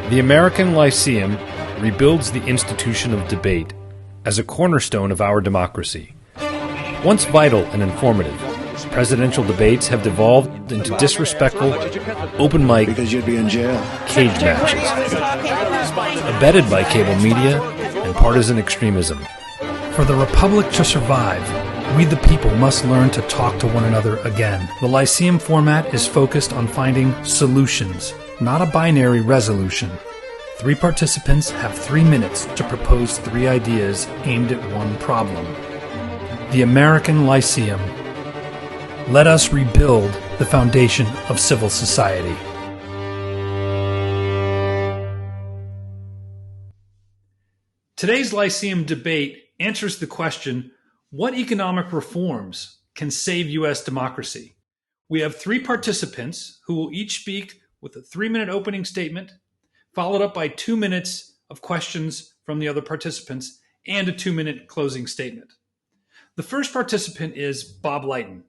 The American Lyceum rebuilds the institution of debate as a cornerstone of our democracy. Once vital and informative, presidential debates have devolved into disrespectful, open mic, because you'd be in jail, cage matches, abetted by cable media and partisan extremism. For the Republic to survive, we the people must learn to talk to one another again. The Lyceum format is focused on finding solutions, not a binary resolution. 3 participants have 3 minutes to propose 3 ideas aimed at one problem. The American Lyceum. Let us rebuild the foundation of civil society. Today's Lyceum debate answers the question, what economic reforms can save U.S. democracy? We have 3 participants who will each speak with a 3-minute opening statement, followed up by 2 minutes of questions from the other participants and a 2-minute closing statement. The first participant is Bob Litan.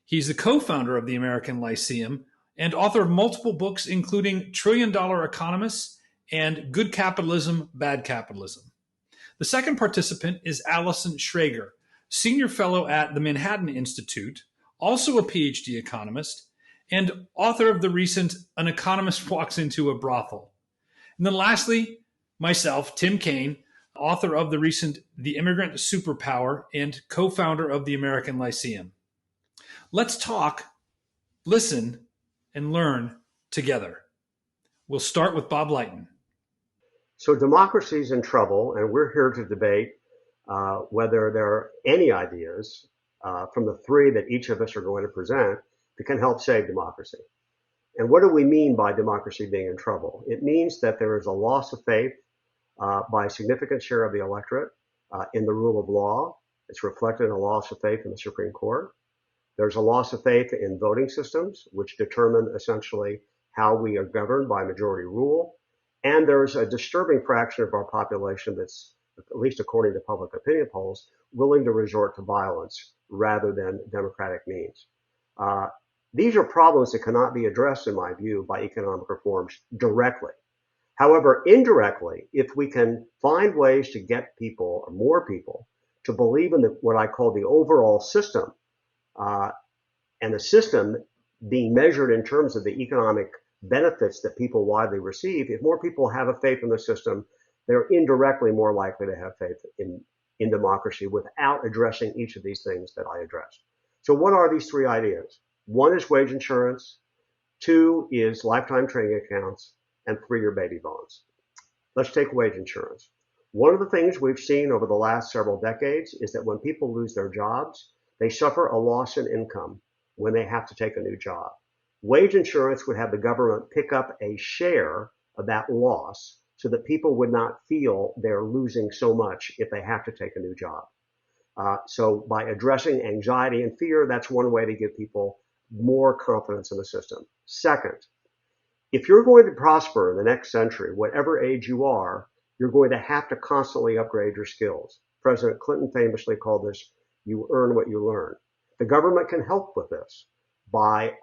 He's the co-founder of the American Lyceum and author of multiple books, including Trillion Dollar Economists and Good Capitalism, Bad Capitalism. The second participant is Allison Schrager, senior fellow at the Manhattan Institute, also a PhD economist, and author of the recent An Economist Walks into a Brothel. And then lastly, myself, Tim Kane, author of the recent The Immigrant Superpower and co-founder of the American Lyceum. Let's talk, listen, and learn together. We'll start with Bob Litan. So democracy's in trouble, and we're here to debate whether there are any ideas from the 3 that each of us are going to present that can help save democracy. And what do we mean by democracy being in trouble? It means that there is a loss of faith by a significant share of the electorate in the rule of law. It's reflected in a loss of faith in the Supreme Court. There's a loss of faith in voting systems, which determine essentially how we are governed by majority rule. And there's a disturbing fraction of our population that's, at least according to public opinion polls, willing to resort to violence rather than democratic means. These are problems that cannot be addressed, in my view, by economic reforms directly. However, indirectly, if we can find ways to get people, or more people, to believe in what I call the overall system, and the system being measured in terms of the economic benefits that people widely receive, if more people have a faith in the system, they're indirectly more likely to have faith in democracy without addressing each of these things that I addressed. So what are these 3 ideas? 1 is wage insurance, 2 is lifetime training accounts, and 3 are baby bonds. Let's take wage insurance. One of the things we've seen over the last several decades is that when people lose their jobs, they suffer a loss in income when they have to take a new job. Wage insurance would have the government pick up a share of that loss so that people would not feel they're losing so much if they have to take a new job. So by addressing anxiety and fear, that's one way to give people more confidence in the system. Second, if you're going to prosper in the next century, whatever age you are, you're going to have to constantly upgrade your skills. President Clinton famously called this, you earn what you learn. The government can help with this by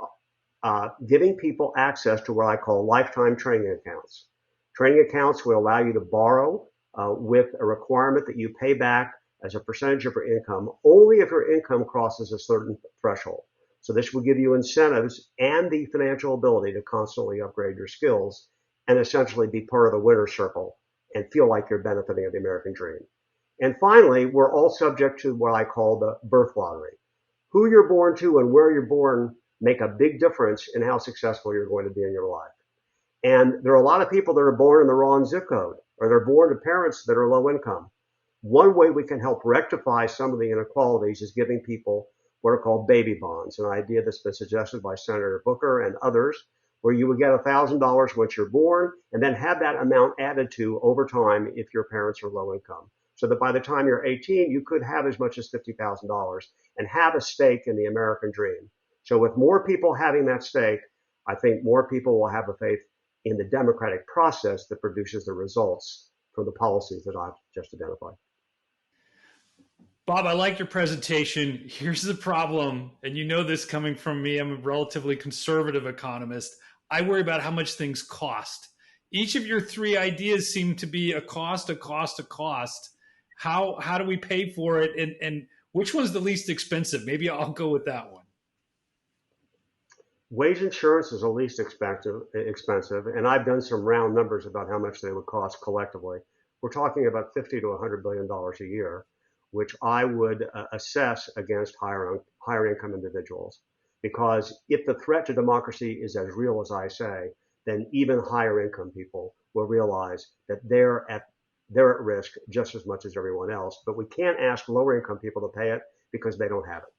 giving people access to what I call lifetime training accounts. Training accounts will allow you to borrow with a requirement that you pay back as a percentage of your income only if your income crosses a certain threshold. So this will give you incentives and the financial ability to constantly upgrade your skills and essentially be part of the winner's circle and feel like you're benefiting of the American dream. And finally, we're all subject to what I call the birth lottery. Who you're born to and where you're born make a big difference in how successful you're going to be in your life. And there are a lot of people that are born in the wrong zip code, or they're born to parents that are low income. One way we can help rectify some of the inequalities is giving people what are called baby bonds, an idea that's been suggested by Senator Booker and others, where you would get $1,000 once you're born and then have that amount added to over time if your parents are low income. So that by the time you're 18, you could have as much as $50,000 and have a stake in the American dream. So with more people having that stake, I think more people will have a faith in the democratic process that produces the results from the policies that I've just identified. Bob, I like your presentation. Here's the problem, and you know this coming from me. I'm a relatively conservative economist. I worry about how much things cost. each of your three ideas seem to be a cost, a cost, a cost. How do we pay for it? And which one's the least expensive? Maybe I'll go with that one. Wage insurance is the least expensive, and I've done some round numbers about how much they would cost collectively. We're talking about $50 to $100 billion a year, which I would assess against higher income individuals. Because if the threat to democracy is as real as I say, then even higher income people will realize that they're at risk just as much as everyone else. But we can't ask lower income people to pay it because they don't have it.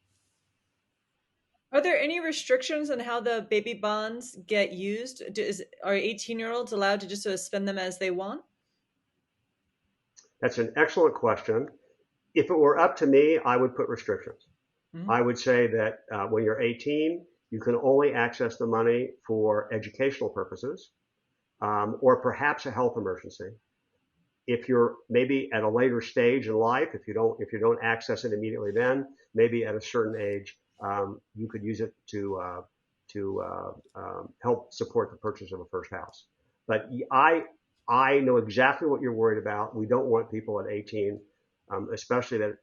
Are there any restrictions on how the baby bonds get used? Are 18-year-olds allowed to just sort of spend them as they want? That's an excellent question. If it were up to me, I would put restrictions. Mm-hmm. I would say that when you're 18, you can only access the money for educational purposes or perhaps a health emergency. If you're maybe at a later stage in life, if you don't access it immediately, then maybe at a certain age, you could use it to help support the purchase of a first house. But I know exactly what you're worried about. We don't want people at 18, especially that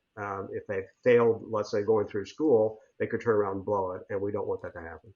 if they failed, let's say, going through school, they could turn around and blow it, and we don't want that to happen.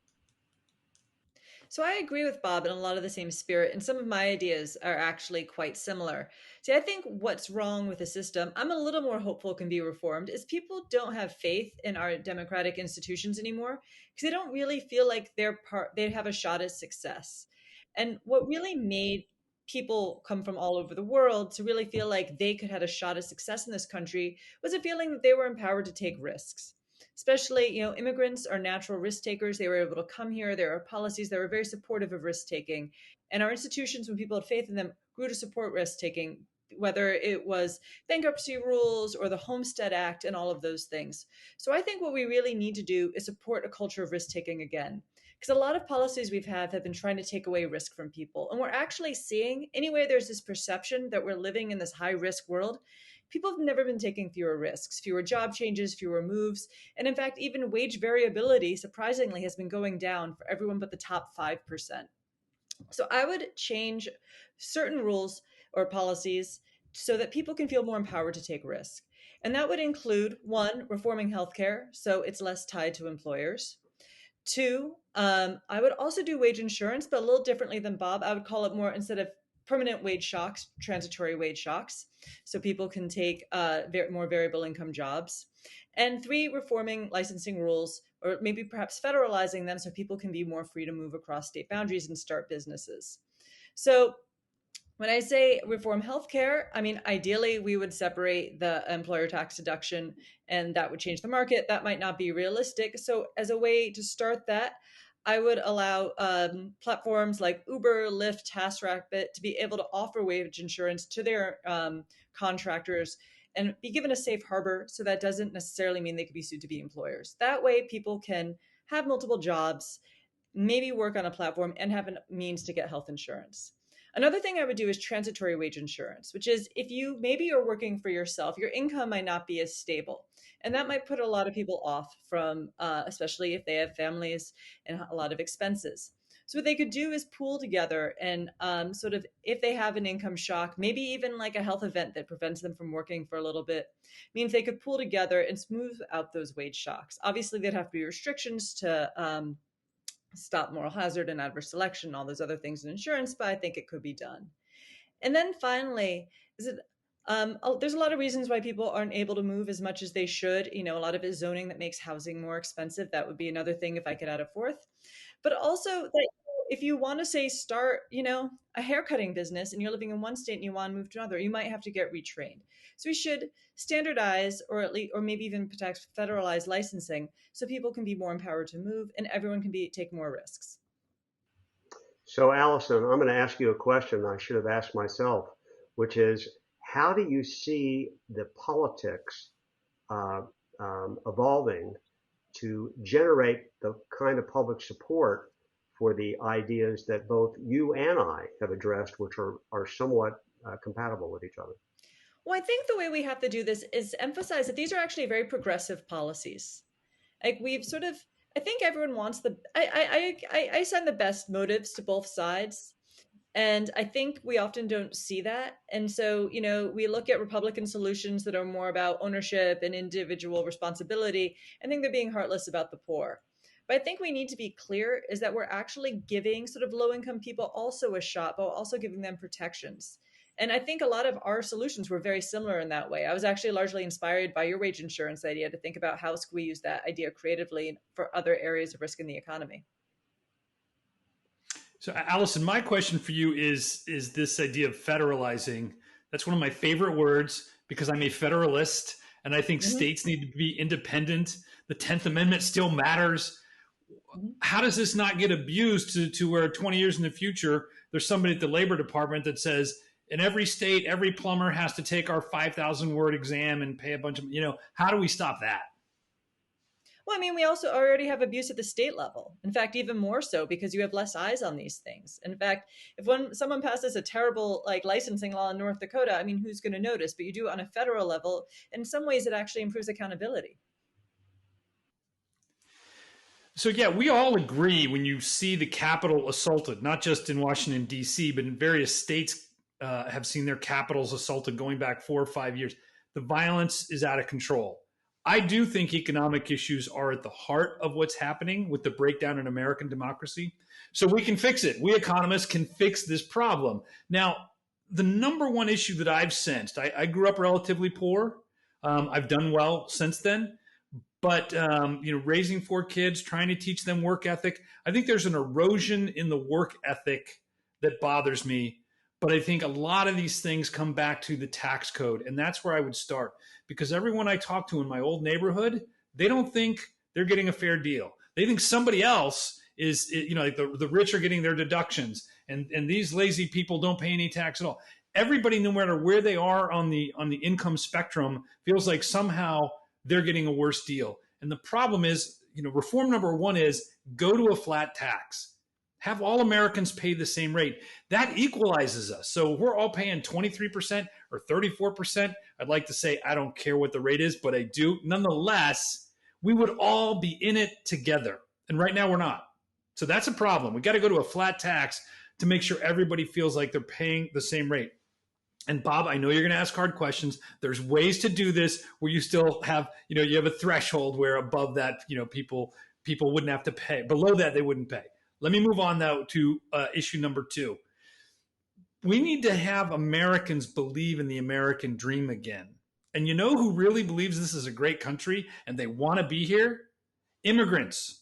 So I agree with Bob in a lot of the same spirit, and some of my ideas are actually quite similar. See, I think what's wrong with the system, I'm a little more hopeful can be reformed, is people don't have faith in our democratic institutions anymore because they don't really feel like they have a shot at success. And what really made people come from all over the world to really feel like they could have a shot at success in this country was a feeling that they were empowered to take risks. Especially, immigrants are natural risk takers. They were able to come here. There are policies that were very supportive of risk taking. And our institutions, when people had faith in them, grew to support risk taking, whether it was bankruptcy rules or the Homestead Act and all of those things. So I think what we really need to do is support a culture of risk taking again. Because a lot of policies we've had have been trying to take away risk from people. And we're actually seeing, anyway, there's this perception that we're living in this high risk world. People have never been taking fewer risks, fewer job changes, fewer moves. And in fact, even wage variability, surprisingly, has been going down for everyone but the top 5%. So I would change certain rules or policies so that people can feel more empowered to take risk. And that would include, one, reforming healthcare so it's less tied to employers. Two, I would also do wage insurance, but a little differently than Bob. I would call it more, instead of permanent wage shocks, transitory wage shocks, so people can take more variable income jobs. And three, reforming licensing rules, or maybe perhaps federalizing them so people can be more free to move across state boundaries and start businesses. So when I say reform healthcare, I mean, ideally, we would separate the employer tax deduction, and that would change the market. That might not be realistic. So as a way to start that, I would allow platforms like Uber, Lyft, TaskRabbit to be able to offer wage insurance to their contractors and be given a safe harbor. So that doesn't necessarily mean they could be sued to be employers. That way, people can have multiple jobs, maybe work on a platform, and have a means to get health insurance. Another thing I would do is transitory wage insurance, which is if you maybe you're working for yourself, your income might not be as stable. And that might put a lot of people off from, especially if they have families and a lot of expenses. So what they could do is pool together and sort of, if they have an income shock, maybe even like a health event that prevents them from working for a little bit, means they could pool together and smooth out those wage shocks. Obviously, there'd have to be restrictions to stop moral hazard and adverse selection, all those other things in insurance, but I think it could be done. And then finally, there's a lot of reasons why people aren't able to move as much as they should. A lot of it is zoning that makes housing more expensive. That would be another thing if I could add a fourth. But also that if you want to say start, a haircutting business and you're living in one state and you want to move to another, you might have to get retrained. So we should standardize or maybe even perhaps federalize licensing so people can be more empowered to move and everyone can take more risks. So Allison, I'm going to ask you a question I should have asked myself, which is, how do you see the politics evolving to generate the kind of public support for the ideas that both you and I have addressed, which are somewhat compatible with each other? Well, I think the way we have to do this is emphasize that these are actually very progressive policies. Like I think everyone wants I send the best motives to both sides. And I think we often don't see that. And so, we look at Republican solutions that are more about ownership and individual responsibility, and think they're being heartless about the poor. But I think we need to be clear is that we're actually giving sort of low income people also a shot, but also giving them protections. And I think a lot of our solutions were very similar in that way. I was actually largely inspired by your wage insurance idea to think about how we use that idea creatively for other areas of risk in the economy. So, Allison, my question for you is this idea of federalizing. That's one of my favorite words because I'm a federalist and I think states need to be independent. The 10th Amendment still matters. How does this not get abused to where 20 years in the future, there's somebody at the Labor Department that says, in every state, every plumber has to take our 5,000 word exam and pay a bunch of, how do we stop that? Well, I mean, we also already have abuse at the state level. In fact, even more so because you have less eyes on these things. In fact, if someone passes a terrible licensing law in North Dakota, I mean, who's going to notice? But you do it on a federal level. In some ways, it actually improves accountability. So, yeah, we all agree when you see the Capitol assaulted, not just in Washington, D.C., but in various states have seen their capitals assaulted going back 4 or 5 years. The violence is out of control. I do think economic issues are at the heart of what's happening with the breakdown in American democracy. So we can fix it. We economists can fix this problem. Now, the number one issue that I've sensed, I grew up relatively poor. I've done well since then. But, raising 4 kids, trying to teach them work ethic, I think there's an erosion in the work ethic that bothers me. But I think a lot of these things come back to the tax code. And that's where I would start. Because everyone I talk to in my old neighborhood, they don't think they're getting a fair deal. They think somebody else is, the rich are getting their deductions. And these lazy people don't pay any tax at all. Everybody, no matter where they are on the income spectrum, feels like somehow they're getting a worse deal. And the problem is, reform number one is go to a flat tax. Have all Americans pay the same rate. That equalizes us. So we're all paying 23% or 34%. I'd like to say I don't care what the rate is, but I do. Nonetheless, we would all be in it together. And right now we're not. So that's a problem. We got to go to a flat tax to make sure everybody feels like they're paying the same rate. And Bob, I know you're going to ask hard questions. There's ways to do this where you still have, you have a threshold where above that, people wouldn't have to pay. Below that, they wouldn't pay. Let me move on now to issue number 2. We need to have Americans believe in the American dream again. And you know who really believes this is a great country and they want to be here? Immigrants.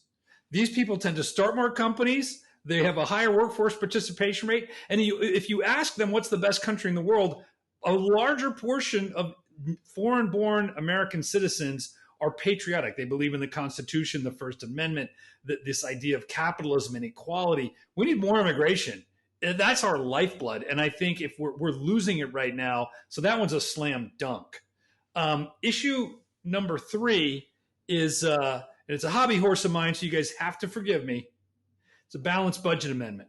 These people tend to start more companies. They have a higher workforce participation rate. And if you ask them what's the best country in the world, a larger portion of foreign-born American citizens are patriotic. They believe in the Constitution, the First Amendment, this idea of capitalism and equality. We need more immigration. That's our lifeblood. And I think if we're losing it right now, so that one's a slam dunk. Issue number 3 is, and it's a hobby horse of mine, so you guys have to forgive me. It's a balanced budget amendment.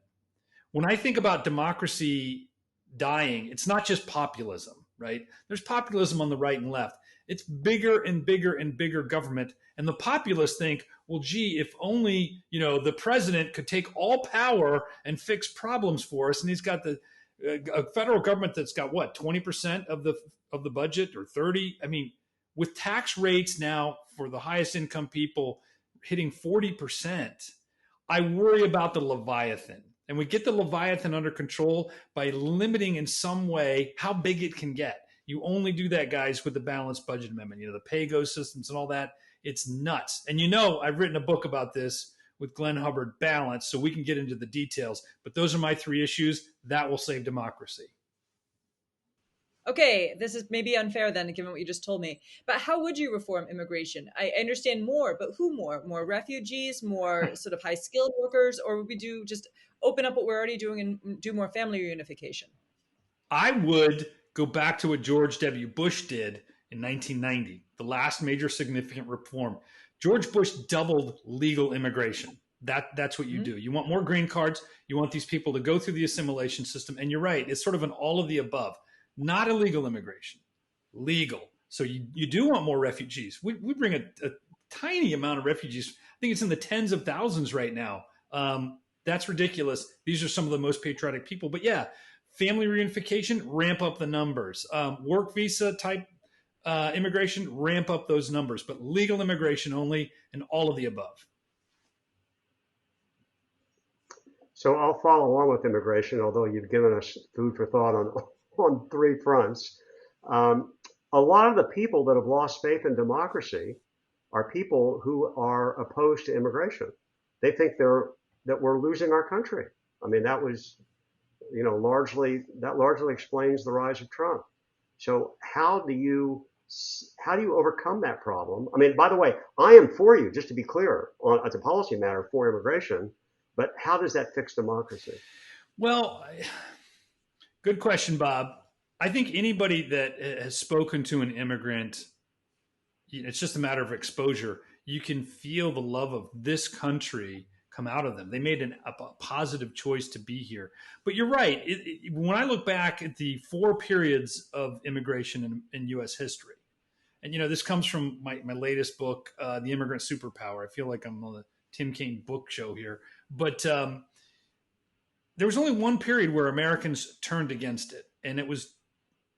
When I think about democracy dying, it's not just populism, right? There's populism on the right and left. It's bigger and bigger and bigger government. And the populists think, well, gee, if only, the president could take all power and fix problems for us. And he's got a federal government that's got 20% of the budget or 30. I mean, with tax rates now for the highest income people hitting 40%, I worry about the Leviathan. And we get the Leviathan under control by limiting in some way how big it can get. You only do that, guys, with the balanced budget amendment, the pay-go systems and all that. It's nuts. And I've written a book about this with Glenn Hubbard, Balance, so we can get into the details. But those are my 3 issues. That will save democracy. Okay, this is maybe unfair then, given what you just told me. But how would you reform immigration? I understand more, but who more? More refugees, more sort of high-skilled workers, or would we just open up what we're already doing and do more family reunification? I would go back to what George W. Bush did in 1990, the last major significant reform. George Bush doubled legal immigration. That's what you do. You want more green cards. You want these people to go through the assimilation system. And you're right. It's sort of an all of the above. Not illegal immigration, legal. So you do want more refugees. We bring a tiny amount of refugees. I think it's in the tens of thousands right now. That's ridiculous. These are some of the most patriotic people. But yeah, family reunification, ramp up the numbers. Work visa type immigration, ramp up those numbers. But legal immigration only, and all of the above. So I'll follow along with immigration, although you've given us food for thought on three fronts. Um, a lot of the people that have lost faith in democracy are people who are opposed to immigration. They think that we're losing our country. I mean, that was, largely explains the rise of Trump. So how do you overcome that problem? I mean, by the way, I am for you, just to be clear, as a policy matter for immigration, but how does that fix democracy? Well, good question, Bob. I think anybody that has spoken to an immigrant, it's just a matter of exposure. You can feel the love of this country come out of them. They made a positive choice to be here. But you're right. When I look back at the 4 periods of immigration in U.S. history, and this comes from my latest book, The Immigrant Superpower. I feel like I'm on the Tim Kane book show here. But there was only one period where Americans turned against it, and it was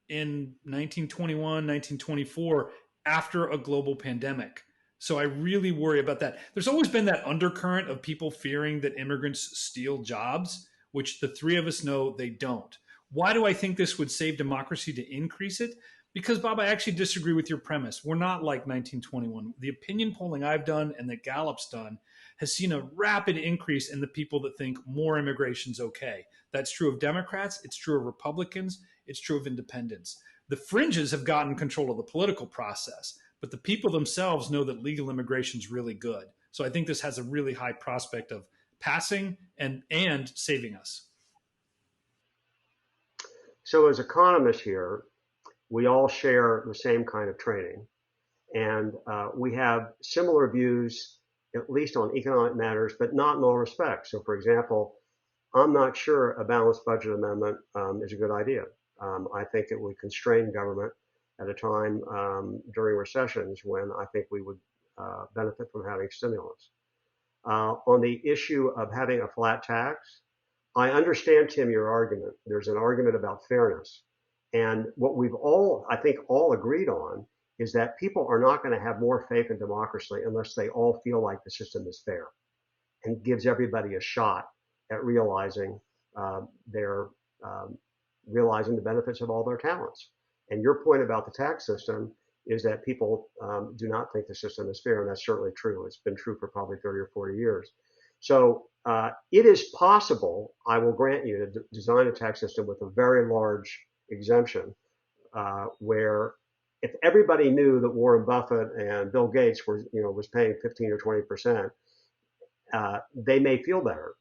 in 1921, 1924, after a global pandemic. So I really worry about that. There's always been that undercurrent of people fearing that immigrants steal jobs, which the three of us know they don't. Why do I think this would save democracy to increase it? Because, Bob, I actually disagree with your premise. We're not like 1921. The opinion polling I've done and that Gallup's done has seen a rapid increase in the people that think more immigration's okay. That's true of Democrats. It's true of Republicans. It's true of independents. The fringes have gotten control of the political process, but the people themselves know that legal immigration is really good. So I think this has a really high prospect of passing and saving us. So as economists here, we all share the same kind of training, and we have similar views, at least on economic matters, but not in all respects. So, for example, I'm not sure a balanced budget amendment is a good idea. I think it would constrain government at a time during recessions when I think we would benefit from having stimulus. On the issue of having a flat tax, I understand, Tim, your argument. There's an argument about fairness. And what we've all, I think, all agreed on is that people are not going to have more faith in democracy unless they all feel like the system is fair and gives everybody a shot at realizing realizing the benefits of all their talents. And your point about the tax system is that people do not think the system is fair, and that's certainly true. It's been true for probably 30 or 40 years. So it is possible, I will grant you, to design a tax system with a very large exemption, where if everybody knew that Warren Buffett and Bill Gates was paying 15 or 20%, they may feel better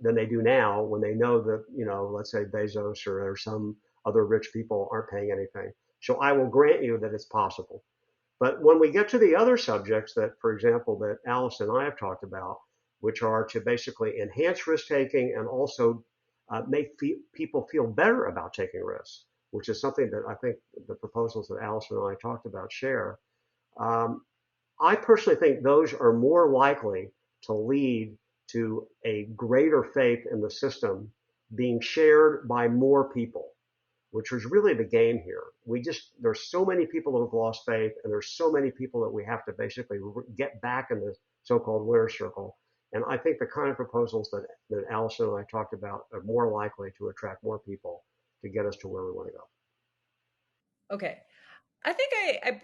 than they do now when they know that, let's say Bezos or some other rich people aren't paying anything. So I will grant you that it's possible. But when we get to the other subjects that, for example, that Alice and I have talked about, which are to basically enhance risk taking and also make people feel better about taking risks, which is something that I think the proposals that Allison and I talked about share. I personally think those are more likely to lead to a greater faith in the system being shared by more people, which was really the game here. There's so many people that have lost faith, and there's so many people that we have to basically get back in the so-called winner's circle. And I think the kind of proposals that Allison and I talked about are more likely to attract more people to get us to where we want to go. Okay. I think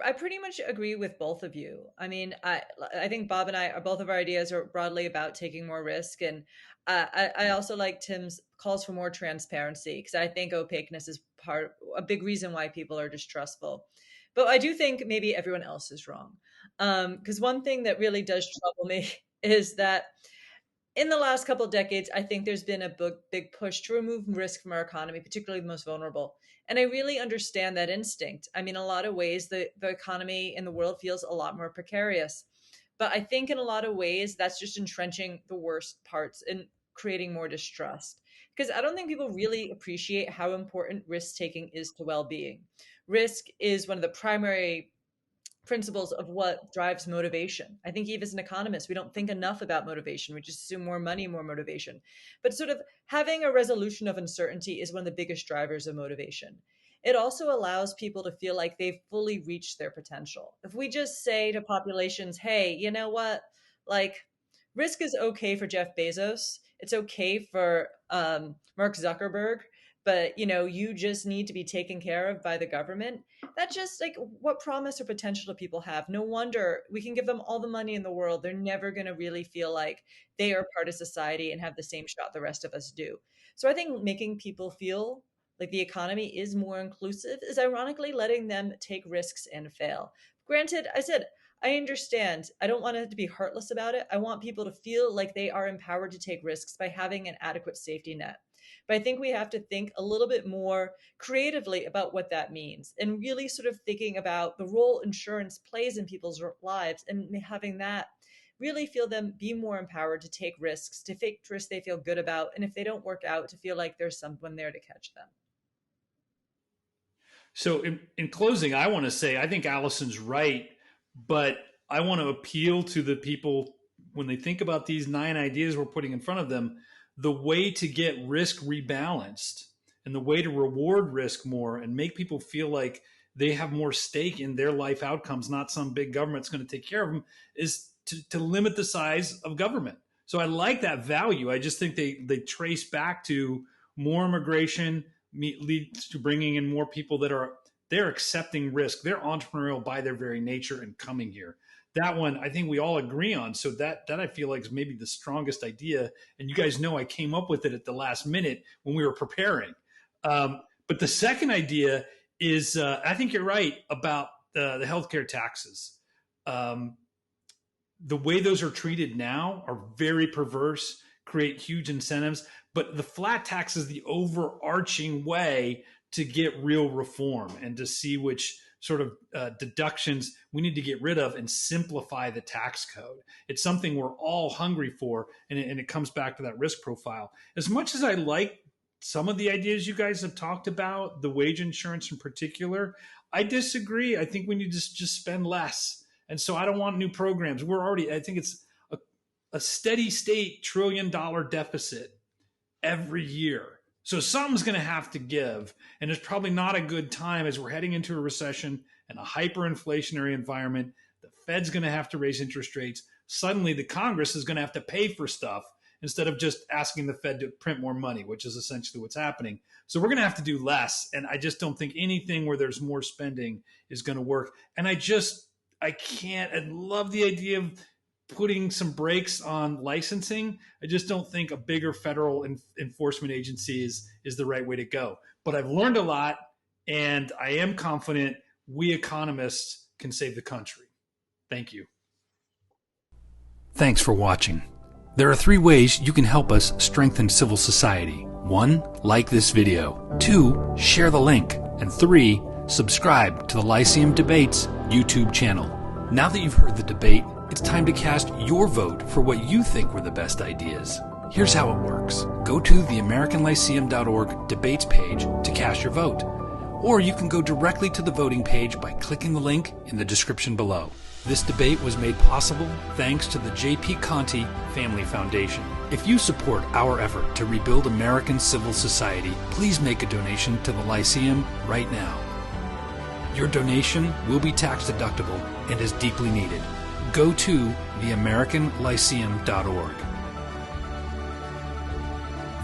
I pretty much agree with both of you. I mean, I think Bob and I are both of our ideas are broadly about taking more risk, and I also like Tim's calls for more transparency, because I think opaqueness is a big reason why people are distrustful. But I do think maybe everyone else is wrong, because one thing that really does trouble me is that in the last couple of decades, I think there's been a big push to remove risk from our economy, particularly the most vulnerable. And I really understand that instinct. I mean, in a lot of ways, the economy in the world feels a lot more precarious. But I think in a lot of ways, that's just entrenching the worst parts and creating more distrust. Because I don't think people really appreciate how important risk taking is to well-being. Risk is one of the primary principles of what drives motivation. I think even as an economist, we don't think enough about motivation. We just assume more money, more motivation. But sort of having a resolution of uncertainty is one of the biggest drivers of motivation. It also allows people to feel like they've fully reached their potential. If we just say to populations, hey, you know what? Like, risk is okay for Jeff Bezos. It's okay for Mark Zuckerberg, but you just need to be taken care of by the government. That's just like, what promise or potential do people have? No wonder we can give them all the money in the world. They're never going to really feel like they are part of society and have the same shot the rest of us do. So I think making people feel like the economy is more inclusive is ironically letting them take risks and fail. Granted, I understand. I don't want it to be heartless about it. I want people to feel like they are empowered to take risks by having an adequate safety net. But I think we have to think a little bit more creatively about what that means, and really sort of thinking about the role insurance plays in people's lives, and having that really feel them be more empowered to take risks, to take risks they feel good about. And if they don't work out, to feel like there's someone there to catch them. So in closing, I want to say, I think Allison's right, but I want to appeal to the people when they think about these 9 ideas we're putting in front of them. The way to get risk rebalanced and the way to reward risk more and make people feel like they have more stake in their life outcomes, not some big government's going to take care of them, is to limit the size of government. So I like that value. I just think they trace back to more immigration leads to bringing in more people they're accepting risk. They're entrepreneurial by their very nature and coming here. That one, I think we all agree on. So that I feel like is maybe the strongest idea. And you guys know I came up with it at the last minute when we were preparing. But the second idea is, I think you're right about the healthcare taxes. The way those are treated now are very perverse, create huge incentives. But the flat tax is the overarching way to get real reform and to see which sort of deductions we need to get rid of and simplify the tax code. It's something we're all hungry for, and it comes back to that risk profile. As much as I like some of the ideas you guys have talked about, the wage insurance in particular, I disagree. I think we need to just spend less. And so I don't want new programs. I think it's a steady state $1 trillion deficit every year. So something's going to have to give. And it's probably not a good time as we're heading into a recession and a hyperinflationary environment. The Fed's going to have to raise interest rates. Suddenly the Congress is going to have to pay for stuff instead of just asking the Fed to print more money, which is essentially what's happening. So we're going to have to do less. And I just don't think anything where there's more spending is going to work. And I love the idea of putting some brakes on licensing. I just don't think a bigger federal enforcement agency is the right way to go. But I've learned a lot, and I am confident we economists can save the country. Thank you. Thanks for watching. There are 3 ways you can help us strengthen civil society. 1, like this video. 2, share the link. And 3, subscribe to the Lyceum Debates YouTube channel. Now that you've heard the debate, it's time to cast your vote for what you think were the best ideas. Here's how it works. Go to the AmericanLyceum.org debates page to cast your vote. Or you can go directly to the voting page by clicking the link in the description below. This debate was made possible thanks to the J.P. Conte Family Foundation. If you support our effort to rebuild American civil society, please make a donation to the Lyceum right now. Your donation will be tax deductible and is deeply needed. Go to theamericanlyceum.org.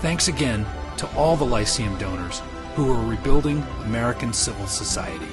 Thanks again to all the Lyceum donors who are rebuilding American civil society.